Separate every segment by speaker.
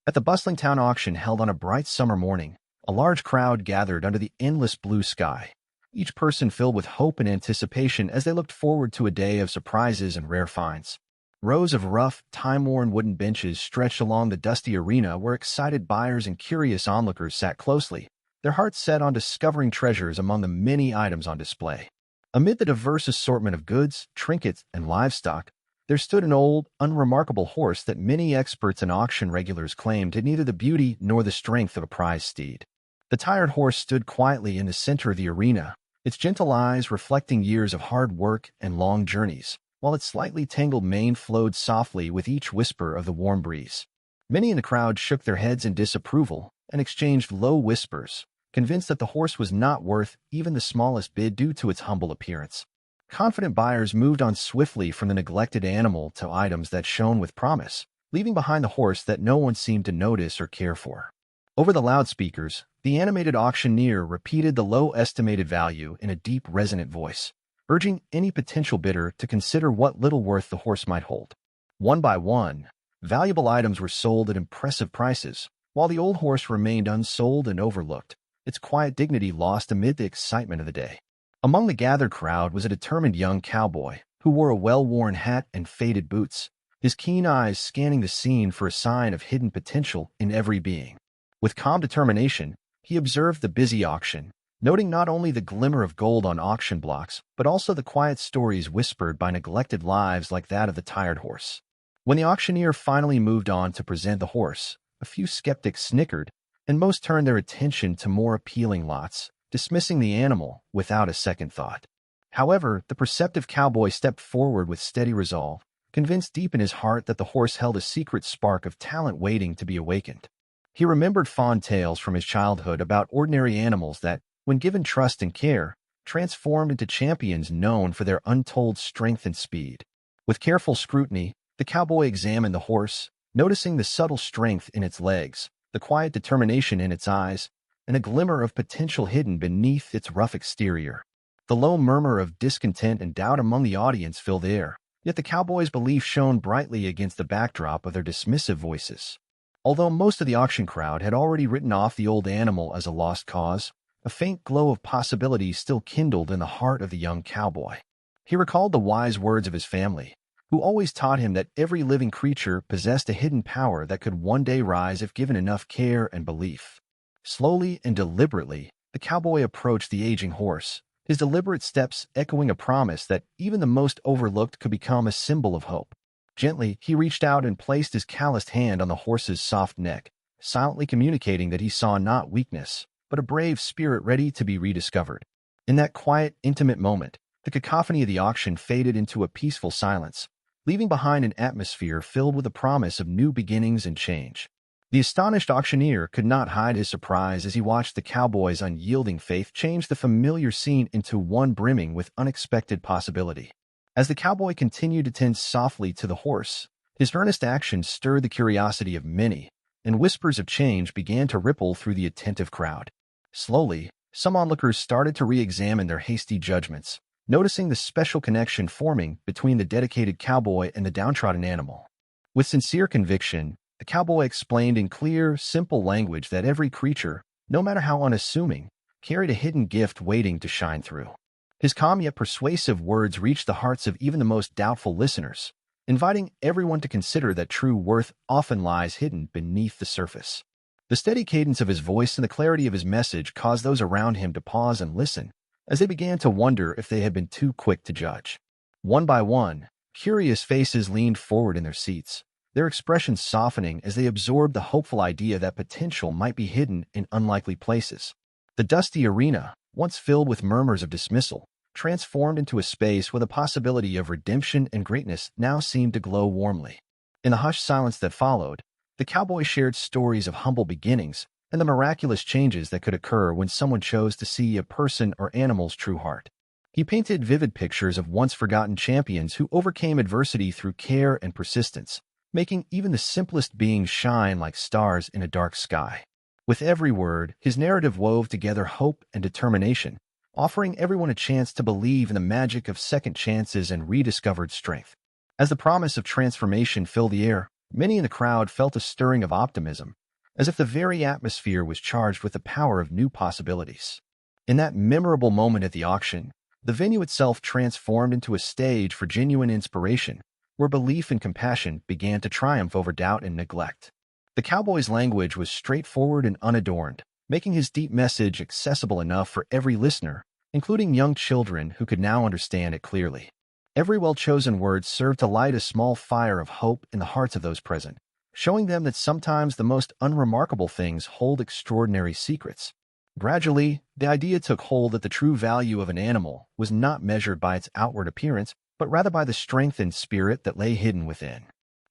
Speaker 1: At the bustling town auction held on a bright summer morning, a large crowd gathered under the endless blue sky, each person filled with hope and anticipation as they looked forward to a day of surprises and rare finds. Rows of rough, time-worn wooden benches stretched along the dusty arena where excited buyers and curious onlookers sat closely, their hearts set on discovering treasures among the many items on display. Amid the diverse assortment of goods, trinkets, and livestock, there stood an old, unremarkable horse that many experts and auction regulars claimed had neither the beauty nor the strength of a prize steed. The tired horse stood quietly in the center of the arena, its gentle eyes reflecting years of hard work and long journeys, while its slightly tangled mane flowed softly with each whisper of the warm breeze. Many in the crowd shook their heads in disapproval and exchanged low whispers, convinced that the horse was not worth even the smallest bid due to its humble appearance. Confident buyers moved on swiftly from the neglected animal to items that shone with promise, leaving behind the horse that no one seemed to notice or care for. Over the loudspeakers, the animated auctioneer repeated the low estimated value in a deep, resonant voice, urging any potential bidder to consider what little worth the horse might hold. One by one, valuable items were sold at impressive prices, while the old horse remained unsold and overlooked, its quiet dignity lost amid the excitement of the day. Among the gathered crowd was a determined young cowboy who wore a well-worn hat and faded boots, his keen eyes scanning the scene for a sign of hidden potential in every being. With calm determination, he observed the busy auction, noting not only the glimmer of gold on auction blocks, but also the quiet stories whispered by neglected lives like that of the tired horse. When the auctioneer finally moved on to present the horse, a few skeptics snickered, and most turned their attention to more appealing lots, dismissing the animal without a second thought. However, the perceptive cowboy stepped forward with steady resolve, convinced deep in his heart that the horse held a secret spark of talent waiting to be awakened. He remembered fond tales from his childhood about ordinary animals that, when given trust and care, transformed into champions known for their untold strength and speed. With careful scrutiny, the cowboy examined the horse, noticing the subtle strength in its legs, the quiet determination in its eyes, and a glimmer of potential hidden beneath its rough exterior. The low murmur of discontent and doubt among the audience filled the air, yet the cowboy's belief shone brightly against the backdrop of their dismissive voices. Although most of the auction crowd had already written off the old animal as a lost cause, a faint glow of possibility still kindled in the heart of the young cowboy. He recalled the wise words of his family, who always taught him that every living creature possessed a hidden power that could one day rise if given enough care and belief. Slowly and deliberately, the cowboy approached the aging horse, his deliberate steps echoing a promise that even the most overlooked could become a symbol of hope. Gently, he reached out and placed his calloused hand on the horse's soft neck, silently communicating that he saw not weakness, but a brave spirit ready to be rediscovered. In that quiet, intimate moment, the cacophony of the auction faded into a peaceful silence, leaving behind an atmosphere filled with the promise of new beginnings and change. The astonished auctioneer could not hide his surprise as he watched the cowboy's unyielding faith change the familiar scene into one brimming with unexpected possibility. As the cowboy continued to tend softly to the horse, his earnest action stirred the curiosity of many, and whispers of change began to ripple through the attentive crowd. Slowly, some onlookers started to re-examine their hasty judgments, noticing the special connection forming between the dedicated cowboy and the downtrodden animal. With sincere conviction, the cowboy explained in clear, simple language that every creature, no matter how unassuming, carried a hidden gift waiting to shine through. His calm yet persuasive words reached the hearts of even the most doubtful listeners, inviting everyone to consider that true worth often lies hidden beneath the surface. The steady cadence of his voice and the clarity of his message caused those around him to pause and listen, as they began to wonder if they had been too quick to judge. One by one, curious faces leaned forward in their seats, their expressions softening as they absorbed the hopeful idea that potential might be hidden in unlikely places. The dusty arena, once filled with murmurs of dismissal, transformed into a space where the possibility of redemption and greatness now seemed to glow warmly. In the hushed silence that followed, the cowboy shared stories of humble beginnings and the miraculous changes that could occur when someone chose to see a person or animal's true heart. He painted vivid pictures of once-forgotten champions who overcame adversity through care and persistence, making even the simplest beings shine like stars in a dark sky. With every word, his narrative wove together hope and determination, offering everyone a chance to believe in the magic of second chances and rediscovered strength. As the promise of transformation filled the air, Many in the crowd felt a stirring of optimism, as if the very atmosphere was charged with the power of new possibilities. In that memorable moment at the auction, the venue itself transformed into a stage for genuine inspiration, where belief and compassion began to triumph over doubt and neglect. The cowboy's language was straightforward and unadorned, making his deep message accessible enough for every listener, including young children who could now understand it clearly. Every well-chosen word served to light a small fire of hope in the hearts of those present, showing them that sometimes the most unremarkable things hold extraordinary secrets. Gradually, the idea took hold that the true value of an animal was not measured by its outward appearance, but rather by the strength and spirit that lay hidden within.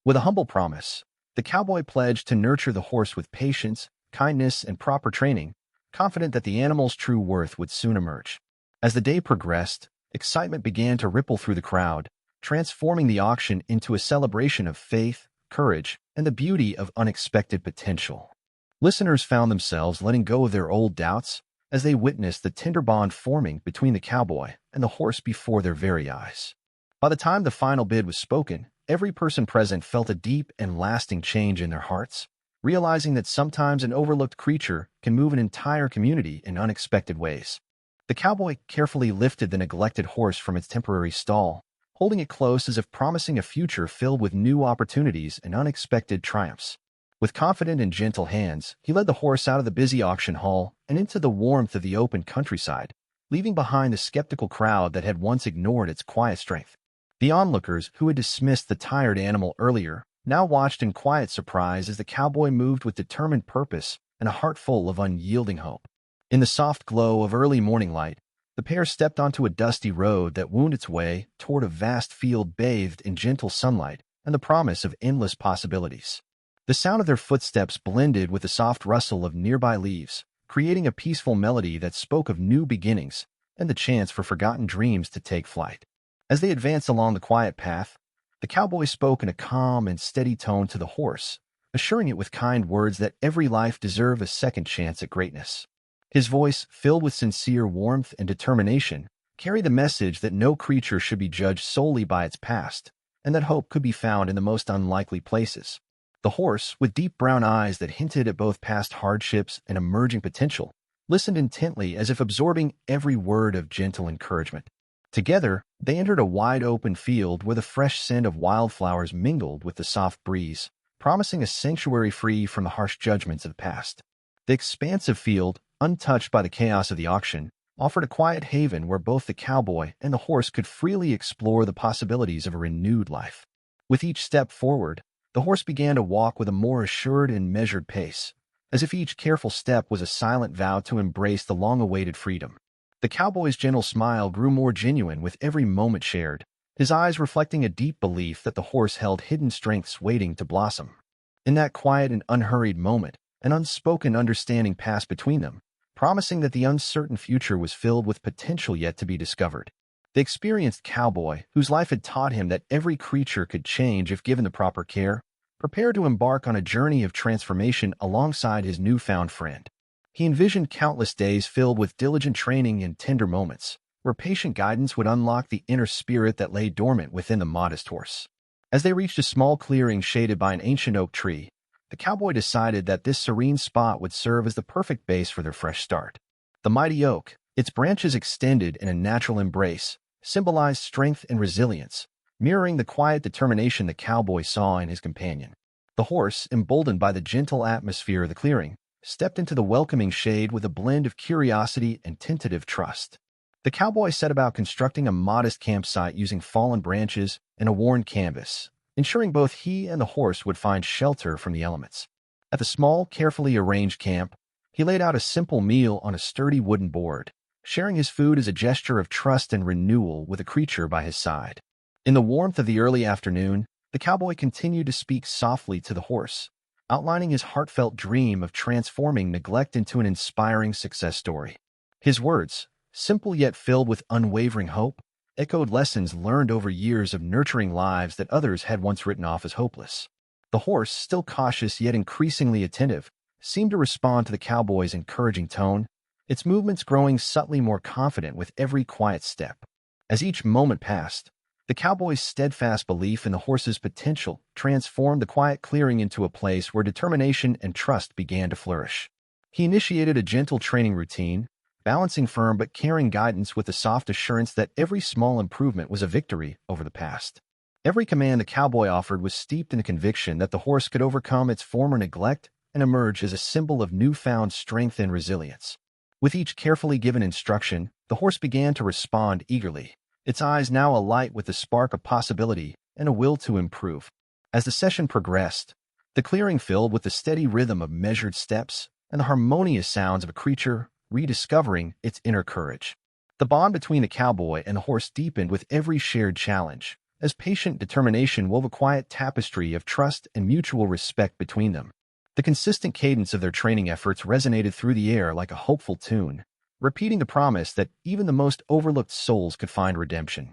Speaker 1: With a humble promise, the cowboy pledged to nurture the horse with patience, kindness, and proper training, confident that the animal's true worth would soon emerge. As the day progressed, excitement began to ripple through the crowd, transforming the auction into a celebration of faith, courage, and the beauty of unexpected potential. Listeners found themselves letting go of their old doubts as they witnessed the tender bond forming between the cowboy and the horse before their very eyes. By the time the final bid was spoken, every person present felt a deep and lasting change in their hearts, realizing that sometimes an overlooked creature can move an entire community in unexpected ways. The cowboy carefully lifted the neglected horse from its temporary stall, holding it close as if promising a future filled with new opportunities and unexpected triumphs. With confident and gentle hands, he led the horse out of the busy auction hall and into the warmth of the open countryside, leaving behind the skeptical crowd that had once ignored its quiet strength. The onlookers, who had dismissed the tired animal earlier, now watched in quiet surprise as the cowboy moved with determined purpose and a heart full of unyielding hope. In the soft glow of early morning light, the pair stepped onto a dusty road that wound its way toward a vast field bathed in gentle sunlight and the promise of endless possibilities. The sound of their footsteps blended with the soft rustle of nearby leaves, creating a peaceful melody that spoke of new beginnings and the chance for forgotten dreams to take flight. As they advanced along the quiet path, the cowboy spoke in a calm and steady tone to the horse, assuring it with kind words that every life deserved a second chance at greatness. His voice, filled with sincere warmth and determination, carried the message that no creature should be judged solely by its past, and that hope could be found in the most unlikely places. The horse, with deep brown eyes that hinted at both past hardships and emerging potential, listened intently as if absorbing every word of gentle encouragement. Together, they entered a wide-open field where the fresh scent of wildflowers mingled with the soft breeze, promising a sanctuary free from the harsh judgments of the past. The expansive field, untouched by the chaos of the auction, offered a quiet haven where both the cowboy and the horse could freely explore the possibilities of a renewed life. With each step forward, the horse began to walk with a more assured and measured pace, as if each careful step was a silent vow to embrace the long-awaited freedom. The cowboy's gentle smile grew more genuine with every moment shared, his eyes reflecting a deep belief that the horse held hidden strengths waiting to blossom. In that quiet and unhurried moment, an unspoken understanding passed between them, promising that the uncertain future was filled with potential yet to be discovered. The experienced cowboy, whose life had taught him that every creature could change if given the proper care, prepared to embark on a journey of transformation alongside his newfound friend. He envisioned countless days filled with diligent training and tender moments, where patient guidance would unlock the inner spirit that lay dormant within the modest horse. As they reached a small clearing shaded by an ancient oak tree, the cowboy decided that this serene spot would serve as the perfect base for their fresh start. The mighty oak, its branches extended in a natural embrace, symbolized strength and resilience, mirroring the quiet determination the cowboy saw in his companion. The horse, emboldened by the gentle atmosphere of the clearing, stepped into the welcoming shade with a blend of curiosity and tentative trust. The cowboy set about constructing a modest campsite using fallen branches and a worn canvas, ensuring both he and the horse would find shelter from the elements. At the small, carefully arranged camp, he laid out a simple meal on a sturdy wooden board, sharing his food as a gesture of trust and renewal with a creature by his side. In the warmth of the early afternoon, the cowboy continued to speak softly to the horse, outlining his heartfelt dream of transforming neglect into an inspiring success story. His words, simple yet filled with unwavering hope, echoed lessons learned over years of nurturing lives that others had once written off as hopeless. The horse, still cautious yet increasingly attentive, seemed to respond to the cowboy's encouraging tone, its movements growing subtly more confident with every quiet step. As each moment passed, The cowboy's steadfast belief in the horse's potential transformed the quiet clearing into a place where determination and trust began to flourish. He initiated a gentle training routine, balancing firm but caring guidance with the soft assurance that every small improvement was a victory over the past. Every command the cowboy offered was steeped in the conviction that the horse could overcome its former neglect and emerge as a symbol of newfound strength and resilience. With each carefully given instruction, the horse began to respond eagerly, its eyes now alight with the spark of possibility and a will to improve. As the session progressed, the clearing filled with the steady rhythm of measured steps and the harmonious sounds of a creature rediscovering its inner courage. The bond between the cowboy and the horse deepened with every shared challenge, as patient determination wove a quiet tapestry of trust and mutual respect between them. The consistent cadence of their training efforts resonated through the air like a hopeful tune, repeating the promise that even the most overlooked souls could find redemption.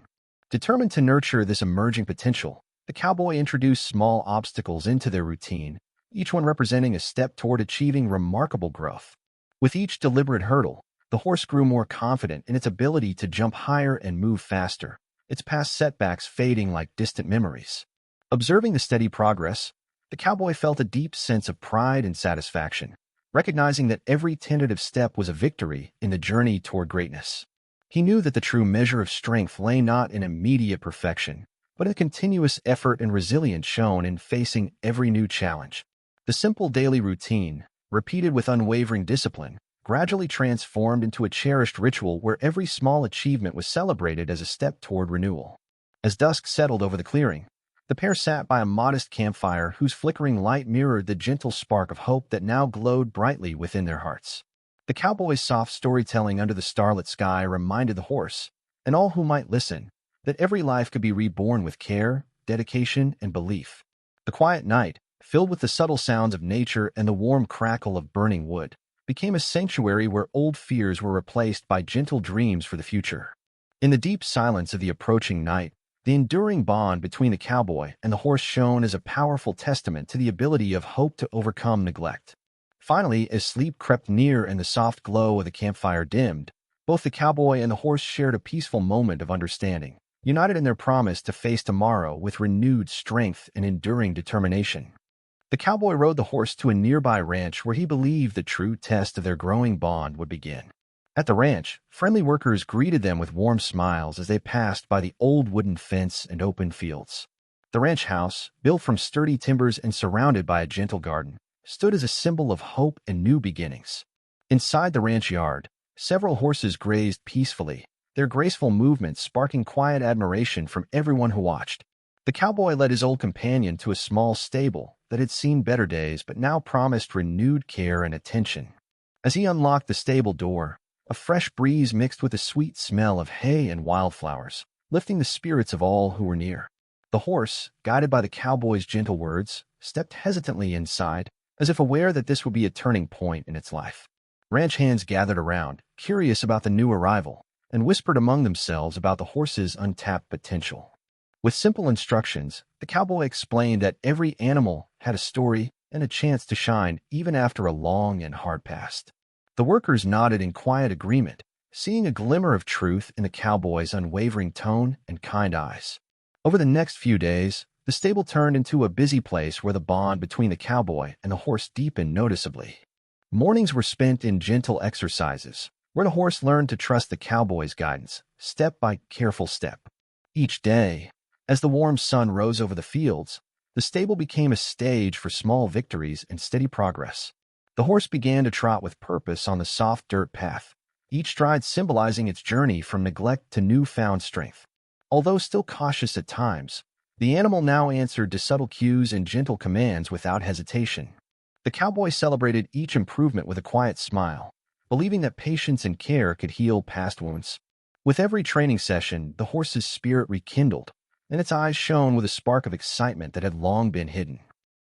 Speaker 1: Determined to nurture this emerging potential, the cowboy introduced small obstacles into their routine, each one representing a step toward achieving remarkable growth. With each deliberate hurdle, the horse grew more confident in its ability to jump higher and move faster, its past setbacks fading like distant memories. Observing the steady progress, the cowboy felt a deep sense of pride and satisfaction, recognizing that every tentative step was a victory in the journey toward greatness. He knew that the true measure of strength lay not in immediate perfection, but in the continuous effort and resilience shown in facing every new challenge. The simple daily routine, repeated with unwavering discipline, gradually transformed into a cherished ritual where every small achievement was celebrated as a step toward renewal. As dusk settled over the clearing, the pair sat by a modest campfire whose flickering light mirrored the gentle spark of hope that now glowed brightly within their hearts. The cowboy's soft storytelling under the starlit sky reminded the horse, and all who might listen, that every life could be reborn with care, dedication, and belief. The quiet night, filled with the subtle sounds of nature and the warm crackle of burning wood, became a sanctuary where old fears were replaced by gentle dreams for the future. In the deep silence of the approaching night, the enduring bond between the cowboy and the horse shone as a powerful testament to the ability of hope to overcome neglect. Finally, as sleep crept near and the soft glow of the campfire dimmed, both the cowboy and the horse shared a peaceful moment of understanding, united in their promise to face tomorrow with renewed strength and enduring determination. The cowboy rode the horse to a nearby ranch where he believed the true test of their growing bond would begin. At the ranch, friendly workers greeted them with warm smiles as they passed by the old wooden fence and open fields. The ranch house, built from sturdy timbers and surrounded by a gentle garden, stood as a symbol of hope and new beginnings. Inside the ranch yard, several horses grazed peacefully, their graceful movements sparking quiet admiration from everyone who watched. The cowboy led his old companion to a small stable that had seen better days but now promised renewed care and attention. As he unlocked the stable door, a fresh breeze mixed with the sweet smell of hay and wildflowers, lifting the spirits of all who were near. The horse, guided by the cowboy's gentle words, stepped hesitantly inside, as if aware that this would be a turning point in its life. Ranch hands gathered around, curious about the new arrival, and whispered among themselves about the horse's untapped potential. With simple instructions, the cowboy explained that every animal had a story and a chance to shine even after a long and hard past. The workers nodded in quiet agreement, seeing a glimmer of truth in the cowboy's unwavering tone and kind eyes. Over the next few days, the stable turned into a busy place where the bond between the cowboy and the horse deepened noticeably. Mornings were spent in gentle exercises, where the horse learned to trust the cowboy's guidance, step by careful step. Each day, as the warm sun rose over the fields, the stable became a stage for small victories and steady progress. The horse began to trot with purpose on the soft dirt path, each stride symbolizing its journey from neglect to newfound strength. Although still cautious at times, the animal now answered to subtle cues and gentle commands without hesitation. The cowboy celebrated each improvement with a quiet smile, believing that patience and care could heal past wounds. With every training session, the horse's spirit rekindled, and its eyes shone with a spark of excitement that had long been hidden.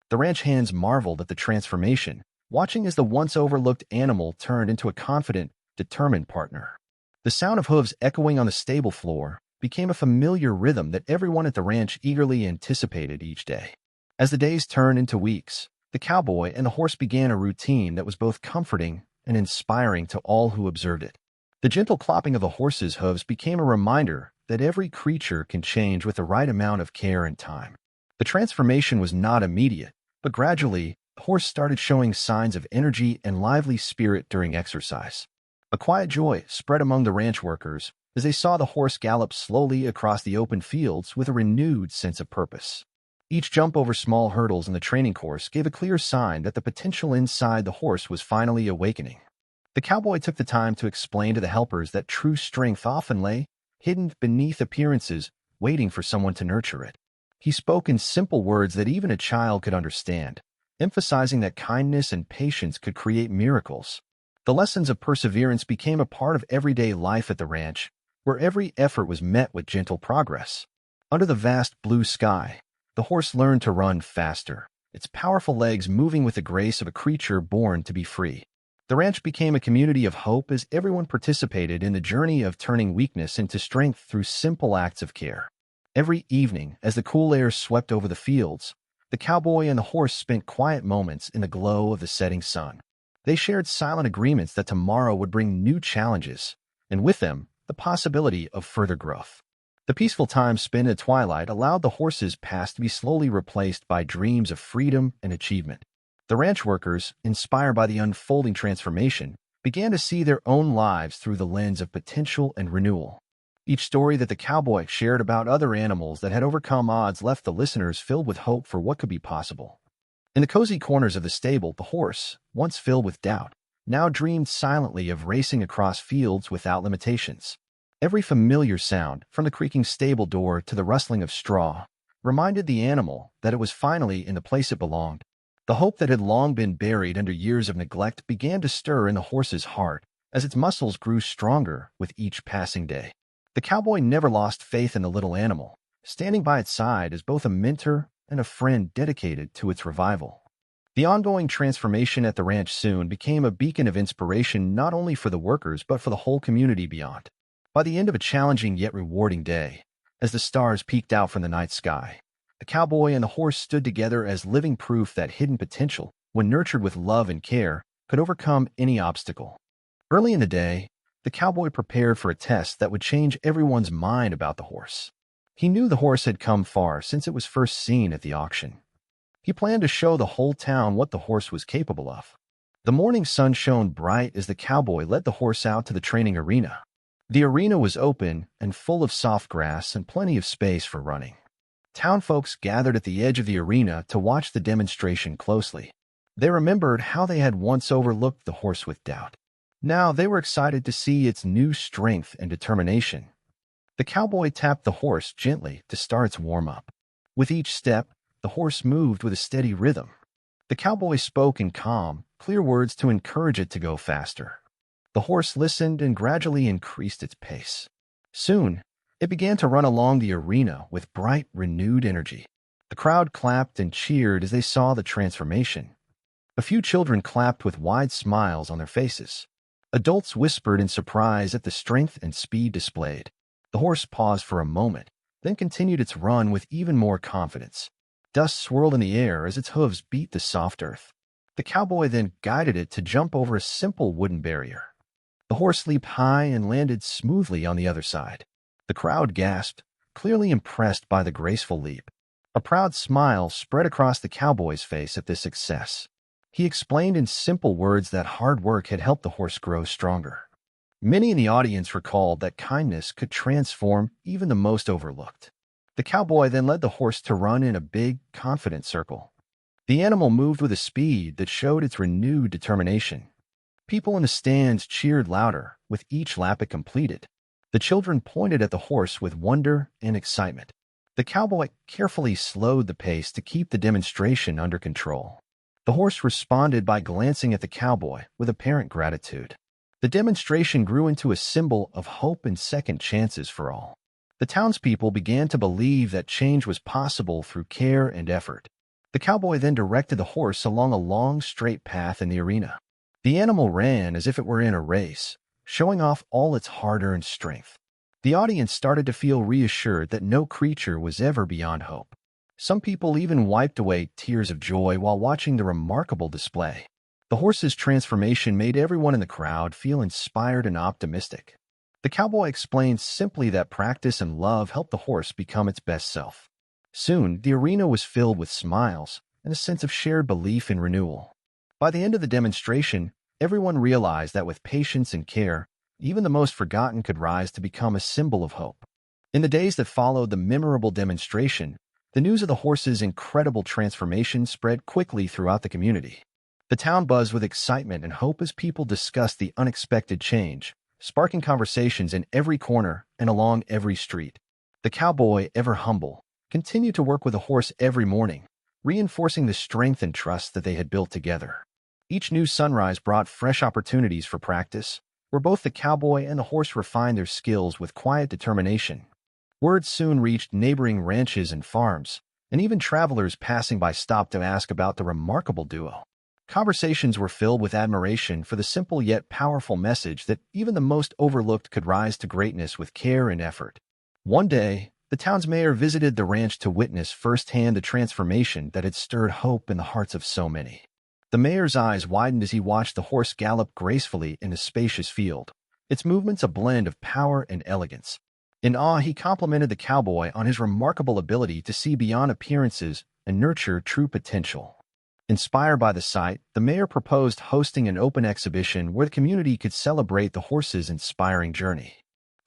Speaker 1: The ranch hands marveled at the transformation, watching as the once overlooked animal turned into a confident, determined partner. The sound of hooves echoing on the stable floor became a familiar rhythm that everyone at the ranch eagerly anticipated each day. As the days turned into weeks, the cowboy and the horse began a routine that was both comforting and inspiring to all who observed it. The gentle clopping of the horse's hooves became a reminder that every creature can change with the right amount of care and time. The transformation was not immediate, but gradually, the horse started showing signs of energy and lively spirit during exercise. A quiet joy spread among the ranch workers as they saw the horse gallop slowly across the open fields with a renewed sense of purpose. Each jump over small hurdles in the training course gave a clear sign that the potential inside the horse was finally awakening. The cowboy took the time to explain to the helpers that true strength often lay hidden beneath appearances, waiting for someone to nurture it. He spoke in simple words that even a child could understand, emphasizing that kindness and patience could create miracles. The lessons of perseverance became a part of everyday life at the ranch, where every effort was met with gentle progress. Under the vast blue sky, the horse learned to run faster, its powerful legs moving with the grace of a creature born to be free. The ranch became a community of hope as everyone participated in the journey of turning weakness into strength through simple acts of care. Every evening, as the cool air swept over the fields, the cowboy and the horse spent quiet moments in the glow of the setting sun. They shared silent agreements that tomorrow would bring new challenges, and with them, the possibility of further growth. The peaceful time spent at twilight allowed the horse's past to be slowly replaced by dreams of freedom and achievement. The ranch workers, inspired by the unfolding transformation, began to see their own lives through the lens of potential and renewal. Each story that the cowboy shared about other animals that had overcome odds left the listeners filled with hope for what could be possible. In the cozy corners of the stable, the horse, once filled with doubt, now dreamed silently of racing across fields without limitations. Every familiar sound, from the creaking stable door to the rustling of straw, reminded the animal that it was finally in the place it belonged. The hope that had long been buried under years of neglect began to stir in the horse's heart as its muscles grew stronger with each passing day. The cowboy never lost faith in the little animal, standing by its side as both a mentor and a friend dedicated to its revival. The ongoing transformation at the ranch soon became a beacon of inspiration not only for the workers but for the whole community beyond. By the end of a challenging yet rewarding day, as the stars peeked out from the night sky, the cowboy and the horse stood together as living proof that hidden potential, when nurtured with love and care, could overcome any obstacle. Early in the day, the cowboy prepared for a test that would change everyone's mind about the horse. He knew the horse had come far since it was first seen at the auction. He planned to show the whole town what the horse was capable of. The morning sun shone bright as the cowboy led the horse out to the training arena. The arena was open and full of soft grass and plenty of space for running. Town folks gathered at the edge of the arena to watch the demonstration closely. They remembered how they had once overlooked the horse with doubt. Now they were excited to see its new strength and determination. The cowboy tapped the horse gently to start its warm-up. With each step, the horse moved with a steady rhythm. The cowboy spoke in calm, clear words to encourage it to go faster. The horse listened and gradually increased its pace. Soon, it began to run along the arena with bright, renewed energy. The crowd clapped and cheered as they saw the transformation. A few children clapped with wide smiles on their faces. Adults whispered in surprise at the strength and speed displayed. The horse paused for a moment, then continued its run with even more confidence. Dust swirled in the air as its hooves beat the soft earth. The cowboy then guided it to jump over a simple wooden barrier. The horse leaped high and landed smoothly on the other side. The crowd gasped, clearly impressed by the graceful leap. A proud smile spread across the cowboy's face at this success. He explained in simple words that hard work had helped the horse grow stronger. Many in the audience recalled that kindness could transform even the most overlooked. The cowboy then led the horse to run in a big, confident circle. The animal moved with a speed that showed its renewed determination. People in the stands cheered louder with each lap it completed. The children pointed at the horse with wonder and excitement. The cowboy carefully slowed the pace to keep the demonstration under control. The horse responded by glancing at the cowboy with apparent gratitude. The demonstration grew into a symbol of hope and second chances for all. The townspeople began to believe that change was possible through care and effort. The cowboy then directed the horse along a long, straight path in the arena. The animal ran as if it were in a race, showing off all its hard-earned strength. The audience started to feel reassured that no creature was ever beyond hope. Some people even wiped away tears of joy while watching the remarkable display. The horse's transformation made everyone in the crowd feel inspired and optimistic. The cowboy explained simply that practice and love helped the horse become its best self. Soon, the arena was filled with smiles and a sense of shared belief in renewal. By the end of the demonstration, everyone realized that with patience and care, even the most forgotten could rise to become a symbol of hope. In the days that followed the memorable demonstration, the news of the horse's incredible transformation spread quickly throughout the community. The town buzzed with excitement and hope as people discussed the unexpected change, sparking conversations in every corner and along every street. The cowboy, ever humble, continued to work with the horse every morning, reinforcing the strength and trust that they had built together. Each new sunrise brought fresh opportunities for practice, where both the cowboy and the horse refined their skills with quiet determination. Word soon reached neighboring ranches and farms, and even travelers passing by stopped to ask about the remarkable duo. Conversations were filled with admiration for the simple yet powerful message that even the most overlooked could rise to greatness with care and effort. One day, the town's mayor visited the ranch to witness firsthand the transformation that had stirred hope in the hearts of so many. The mayor's eyes widened as he watched the horse gallop gracefully in a spacious field, its movements a blend of power and elegance. In awe, he complimented the cowboy on his remarkable ability to see beyond appearances and nurture true potential. Inspired by the sight, the mayor proposed hosting an open exhibition where the community could celebrate the horse's inspiring journey.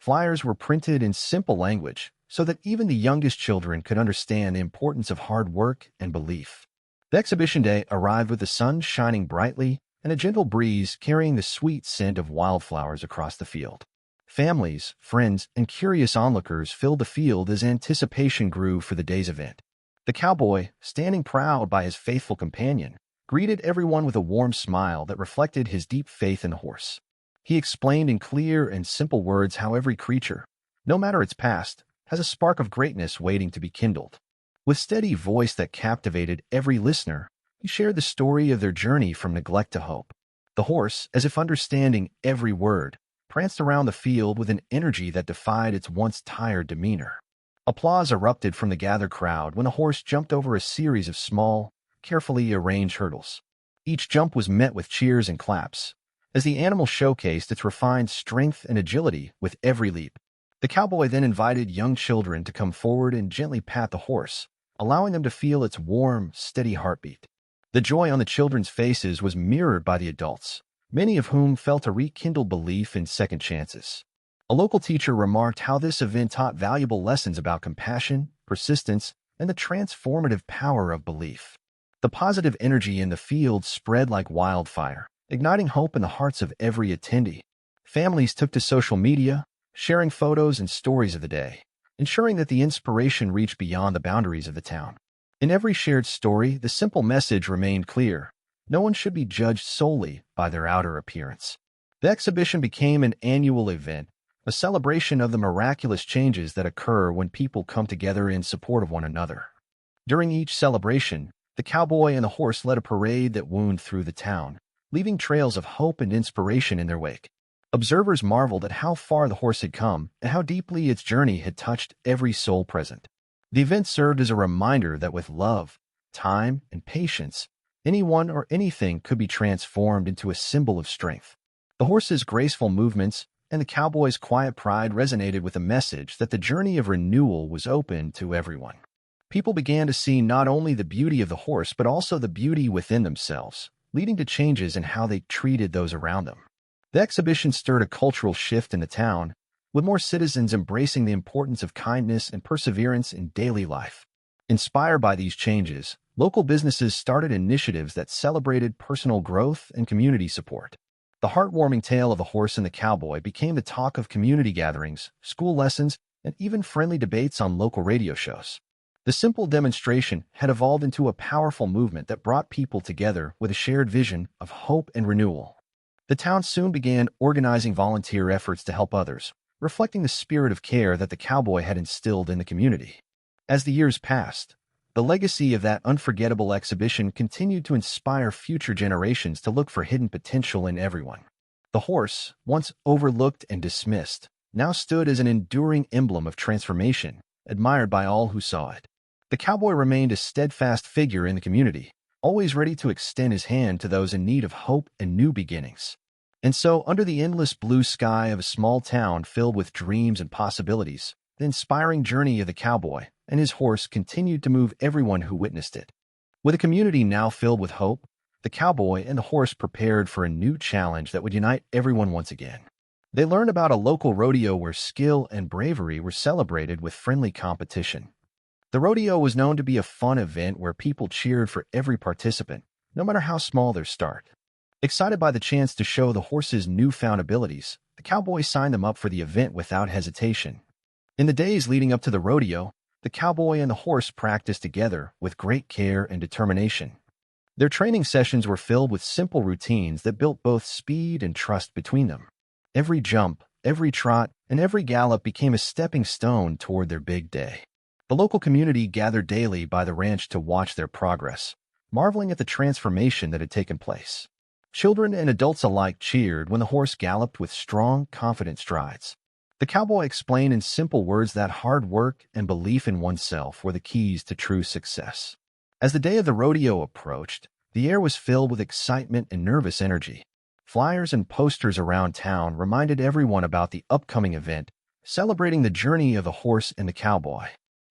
Speaker 1: Flyers were printed in simple language so that even the youngest children could understand the importance of hard work and belief. The exhibition day arrived with the sun shining brightly and a gentle breeze carrying the sweet scent of wildflowers across the field. Families, friends, and curious onlookers filled the field as anticipation grew for the day's event. The cowboy, standing proud by his faithful companion, greeted everyone with a warm smile that reflected his deep faith in the horse. He explained in clear and simple words how every creature, no matter its past, has a spark of greatness waiting to be kindled. With steady voice that captivated every listener, he shared the story of their journey from neglect to hope. The horse, as if understanding every word, pranced around the field with an energy that defied its once tired demeanor. Applause erupted from the gathered crowd when the horse jumped over a series of small, carefully arranged hurdles. Each jump was met with cheers and claps, as the animal showcased its refined strength and agility with every leap. The cowboy then invited young children to come forward and gently pat the horse, allowing them to feel its warm, steady heartbeat. The joy on the children's faces was mirrored by the adults, many of whom felt a rekindled belief in second chances. A local teacher remarked how this event taught valuable lessons about compassion, persistence, and the transformative power of belief. The positive energy in the field spread like wildfire, igniting hope in the hearts of every attendee. Families took to social media, sharing photos and stories of the day, ensuring that the inspiration reached beyond the boundaries of the town. In every shared story, the simple message remained clear: no one should be judged solely by their outer appearance. The exhibition became an annual event, a celebration of the miraculous changes that occur when people come together in support of one another. During each celebration, the cowboy and the horse led a parade that wound through the town, leaving trails of hope and inspiration in their wake. Observers marveled at how far the horse had come and how deeply its journey had touched every soul present. The event served as a reminder that with love, time, and patience, anyone or anything could be transformed into a symbol of strength. The horse's graceful movements and the cowboy's quiet pride resonated with the message that the journey of renewal was open to everyone. People began to see not only the beauty of the horse but also the beauty within themselves, leading to changes in how they treated those around them. The exhibition stirred a cultural shift in the town, with more citizens embracing the importance of kindness and perseverance in daily life. Inspired by these changes, local businesses started initiatives that celebrated personal growth and community support. The heartwarming tale of the horse and the cowboy became the talk of community gatherings, school lessons, and even friendly debates on local radio shows. The simple demonstration had evolved into a powerful movement that brought people together with a shared vision of hope and renewal. The town soon began organizing volunteer efforts to help others, reflecting the spirit of care that the cowboy had instilled in the community. As the years passed, the legacy of that unforgettable exhibition continued to inspire future generations to look for hidden potential in everyone. The horse, once overlooked and dismissed, now stood as an enduring emblem of transformation, admired by all who saw it. The cowboy remained a steadfast figure in the community, always ready to extend his hand to those in need of hope and new beginnings. And so, under the endless blue sky of a small town filled with dreams and possibilities, the inspiring journey of the cowboy and his horse continued to move everyone who witnessed it. With a community now filled with hope, the cowboy and the horse prepared for a new challenge that would unite everyone once again. They learned about a local rodeo where skill and bravery were celebrated with friendly competition. The rodeo was known to be a fun event where people cheered for every participant, no matter how small their start. Excited by the chance to show the horse's newfound abilities, the cowboy signed them up for the event without hesitation. In the days leading up to the rodeo, the cowboy and the horse practiced together with great care and determination. Their training sessions were filled with simple routines that built both speed and trust between them. Every jump, every trot, and every gallop became a stepping stone toward their big day. The local community gathered daily by the ranch to watch their progress, marveling at the transformation that had taken place. Children and adults alike cheered when the horse galloped with strong, confident strides. The cowboy explained in simple words that hard work and belief in oneself were the keys to true success. As the day of the rodeo approached, the air was filled with excitement and nervous energy. Flyers and posters around town reminded everyone about the upcoming event, celebrating the journey of the horse and the cowboy.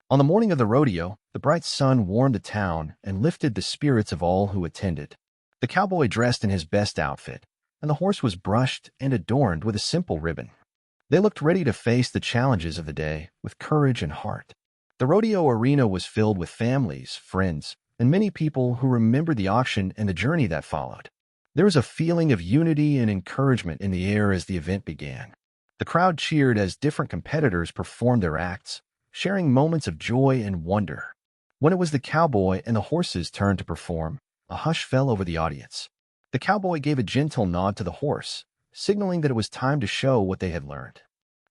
Speaker 1: On the morning of the rodeo, the bright sun warmed the town and lifted the spirits of all who attended. The cowboy dressed in his best outfit, and the horse was brushed and adorned with a simple ribbon. They looked ready to face the challenges of the day with courage and heart. The rodeo arena was filled with families, friends, and many people who remembered the auction and the journey that followed. There was a feeling of unity and encouragement in the air as the event began. The crowd cheered as different competitors performed their acts, sharing moments of joy and wonder. When it was the cowboy and the horse's turn to perform, a hush fell over the audience. The cowboy gave a gentle nod to the horse, signaling that it was time to show what they had learned.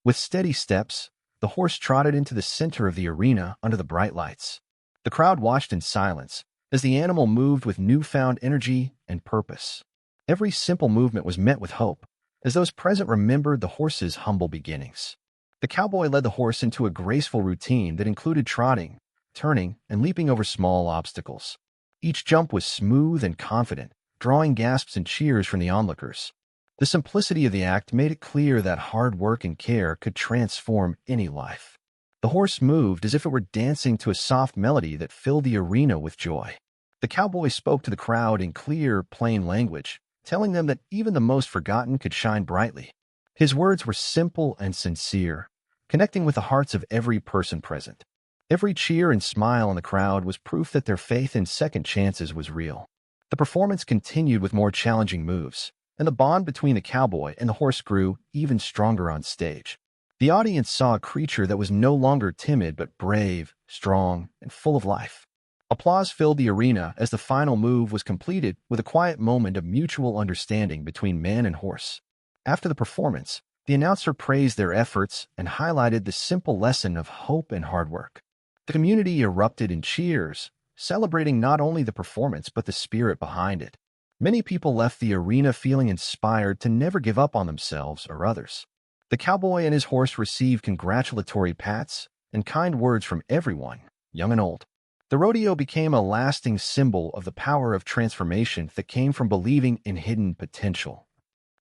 Speaker 1: With steady steps, the horse trotted into the center of the arena under the bright lights. The crowd watched in silence as the animal moved with newfound energy and purpose. Every simple movement was met with hope, as those present remembered the horse's humble beginnings. The cowboy led the horse into a graceful routine that included trotting, turning, and leaping over small obstacles. Each jump was smooth and confident, drawing gasps and cheers from the onlookers. The simplicity of the act made it clear that hard work and care could transform any life. The horse moved as if it were dancing to a soft melody that filled the arena with joy. The cowboy spoke to the crowd in clear, plain language, telling them that even the most forgotten could shine brightly. His words were simple and sincere, connecting with the hearts of every person present. Every cheer and smile in the crowd was proof that their faith in second chances was real. The performance continued with more challenging moves, and the bond between the cowboy and the horse grew even stronger on stage. The audience saw a creature that was no longer timid but brave, strong, and full of life. Applause filled the arena as the final move was completed with a quiet moment of mutual understanding between man and horse. After the performance, the announcer praised their efforts and highlighted the simple lesson of hope and hard work. The community erupted in cheers, celebrating not only the performance but the spirit behind it. Many people left the arena feeling inspired to never give up on themselves or others. The cowboy and his horse received congratulatory pats and kind words from everyone, young and old. The rodeo became a lasting symbol of the power of transformation that came from believing in hidden potential.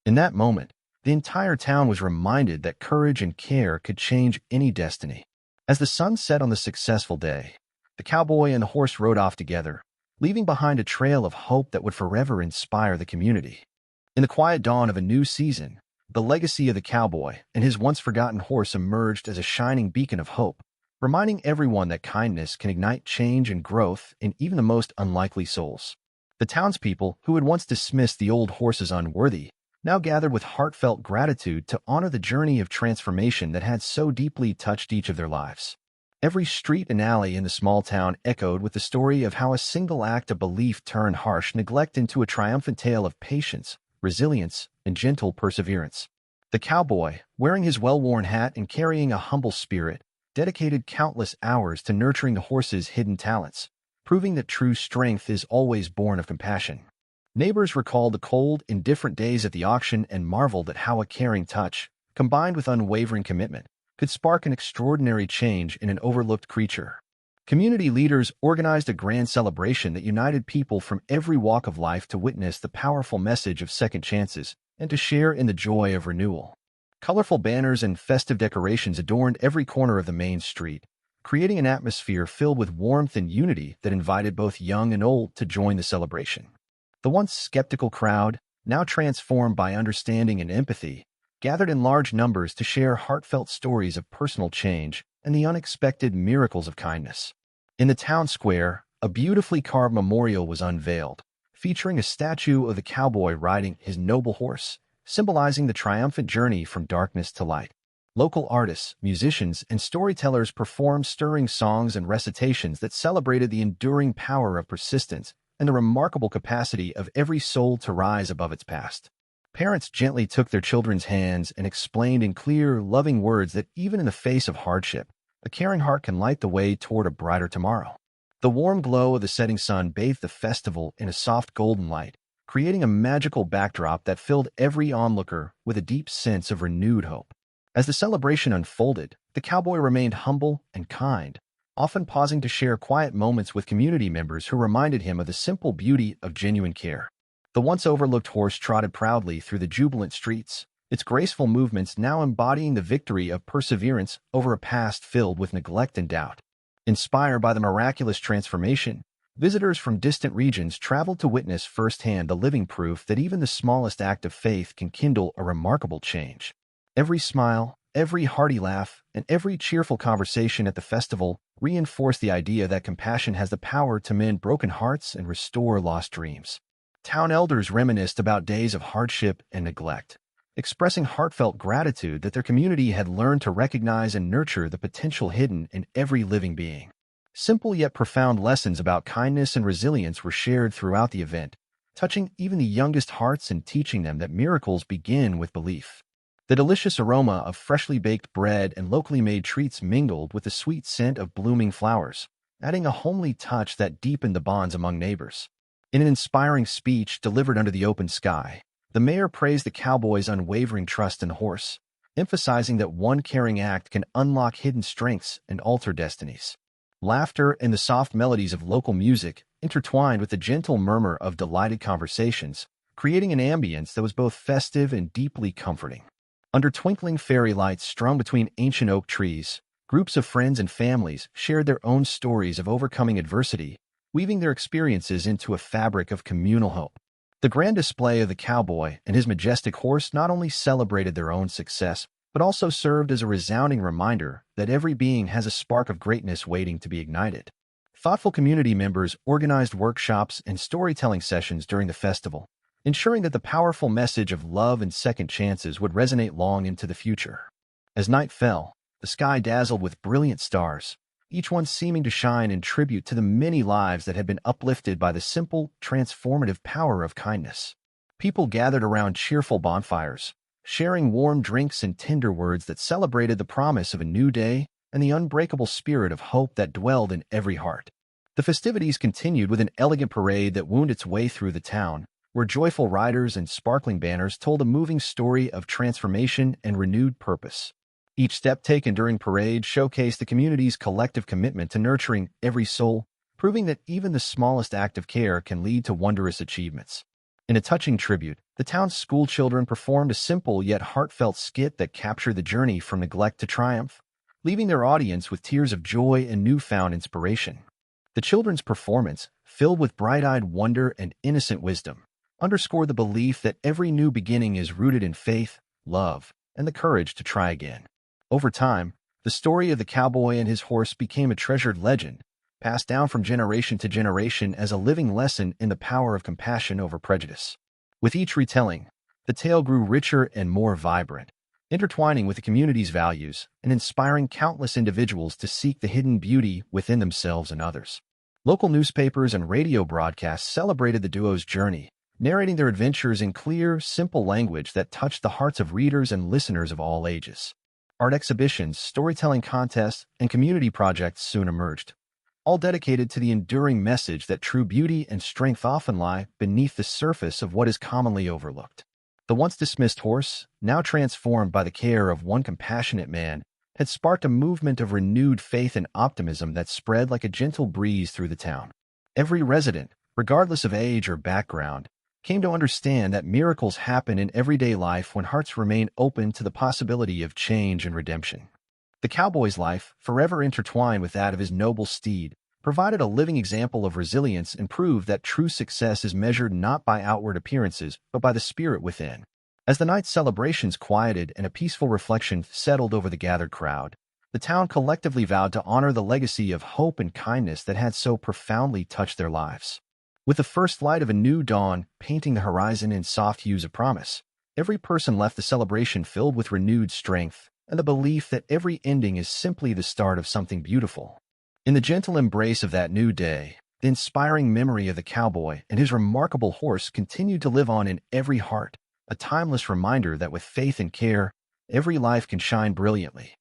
Speaker 1: In that moment, the entire town was reminded that courage and care could change any destiny. As the sun set on the successful day, the cowboy and the horse rode off together, leaving behind a trail of hope that would forever inspire the community. In the quiet dawn of a new season, the legacy of the cowboy and his once-forgotten horse emerged as a shining beacon of hope, reminding everyone that kindness can ignite change and growth in even the most unlikely souls. The townspeople, who had once dismissed the old horse as unworthy, now gathered with heartfelt gratitude to honor the journey of transformation that had so deeply touched each of their lives. Every street and alley in the small town echoed with the story of how a single act of belief turned harsh neglect into a triumphant tale of patience, resilience, and gentle perseverance. The cowboy, wearing his well-worn hat and carrying a humble spirit, dedicated countless hours to nurturing the horse's hidden talents, proving that true strength is always born of compassion. Neighbors recalled the cold, indifferent days at the auction and marveled at how a caring touch, combined with unwavering commitment, could spark an extraordinary change in an overlooked creature. Community leaders organized a grand celebration that united people from every walk of life to witness the powerful message of second chances, and to share in the joy of renewal. Colorful banners and festive decorations adorned every corner of the main street, creating an atmosphere filled with warmth and unity that invited both young and old to join the celebration. The once skeptical crowd, now transformed by understanding and empathy, gathered in large numbers to share heartfelt stories of personal change and the unexpected miracles of kindness. In the town square, a beautifully carved memorial was unveiled, featuring a statue of the cowboy riding his noble horse, symbolizing the triumphant journey from darkness to light. Local artists, musicians, and storytellers performed stirring songs and recitations that celebrated the enduring power of persistence and the remarkable capacity of every soul to rise above its past. Parents gently took their children's hands and explained in clear, loving words that even in the face of hardship, a caring heart can light the way toward a brighter tomorrow. The warm glow of the setting sun bathed the festival in a soft golden light, creating a magical backdrop that filled every onlooker with a deep sense of renewed hope. As the celebration unfolded, the cowboy remained humble and kind, often pausing to share quiet moments with community members who reminded him of the simple beauty of genuine care. The once overlooked horse trotted proudly through the jubilant streets, its graceful movements now embodying the victory of perseverance over a past filled with neglect and doubt. Inspired by the miraculous transformation, visitors from distant regions traveled to witness firsthand the living proof that even the smallest act of faith can kindle a remarkable change. Every smile, every hearty laugh, and every cheerful conversation at the festival reinforced the idea that compassion has the power to mend broken hearts and restore lost dreams. Town elders reminisced about days of hardship and neglect, expressing heartfelt gratitude that their community had learned to recognize and nurture the potential hidden in every living being. Simple yet profound lessons about kindness and resilience were shared throughout the event, touching even the youngest hearts and teaching them that miracles begin with belief. The delicious aroma of freshly baked bread and locally made treats mingled with the sweet scent of blooming flowers, adding a homely touch that deepened the bonds among neighbors. In an inspiring speech delivered under the open sky, the mayor praised the cowboy's unwavering trust in the horse, emphasizing that one caring act can unlock hidden strengths and alter destinies. Laughter and the soft melodies of local music intertwined with the gentle murmur of delighted conversations, creating an ambience that was both festive and deeply comforting. Under twinkling fairy lights strung between ancient oak trees, groups of friends and families shared their own stories of overcoming adversity, weaving their experiences into a fabric of communal hope. The grand display of the cowboy and his majestic horse not only celebrated their own success, but also served as a resounding reminder that every being has a spark of greatness waiting to be ignited. Thoughtful community members organized workshops and storytelling sessions during the festival, ensuring that the powerful message of love and second chances would resonate long into the future. As night fell, the sky dazzled with brilliant stars, each one seeming to shine in tribute to the many lives that had been uplifted by the simple, transformative power of kindness. People gathered around cheerful bonfires, sharing warm drinks and tender words that celebrated the promise of a new day and the unbreakable spirit of hope that dwelled in every heart. The festivities continued with an elegant parade that wound its way through the town, where joyful riders and sparkling banners told a moving story of transformation and renewed purpose. Each step taken during parade showcased the community's collective commitment to nurturing every soul, proving that even the smallest act of care can lead to wondrous achievements. In a touching tribute, the town's school children performed a simple yet heartfelt skit that captured the journey from neglect to triumph, leaving their audience with tears of joy and newfound inspiration. The children's performance, filled with bright-eyed wonder and innocent wisdom, underscored the belief that every new beginning is rooted in faith, love, and the courage to try again. Over time, the story of the cowboy and his horse became a treasured legend, passed down from generation to generation as a living lesson in the power of compassion over prejudice. With each retelling, the tale grew richer and more vibrant, intertwining with the community's values and inspiring countless individuals to seek the hidden beauty within themselves and others. Local newspapers and radio broadcasts celebrated the duo's journey, narrating their adventures in clear, simple language that touched the hearts of readers and listeners of all ages. Art exhibitions, storytelling contests, and community projects soon emerged, all dedicated to the enduring message that true beauty and strength often lie beneath the surface of what is commonly overlooked. The once dismissed horse, now transformed by the care of one compassionate man, had sparked a movement of renewed faith and optimism that spread like a gentle breeze through the town. Every resident, regardless of age or background, came to understand that miracles happen in everyday life when hearts remain open to the possibility of change and redemption. The cowboy's life, forever intertwined with that of his noble steed, provided a living example of resilience and proved that true success is measured not by outward appearances, but by the spirit within. As the night's celebrations quieted and a peaceful reflection settled over the gathered crowd, the town collectively vowed to honor the legacy of hope and kindness that had so profoundly touched their lives. With the first light of a new dawn painting the horizon in soft hues of promise, every person left the celebration filled with renewed strength and the belief that every ending is simply the start of something beautiful. In the gentle embrace of that new day, the inspiring memory of the cowboy and his remarkable horse continued to live on in every heart, a timeless reminder that with faith and care, every life can shine brilliantly.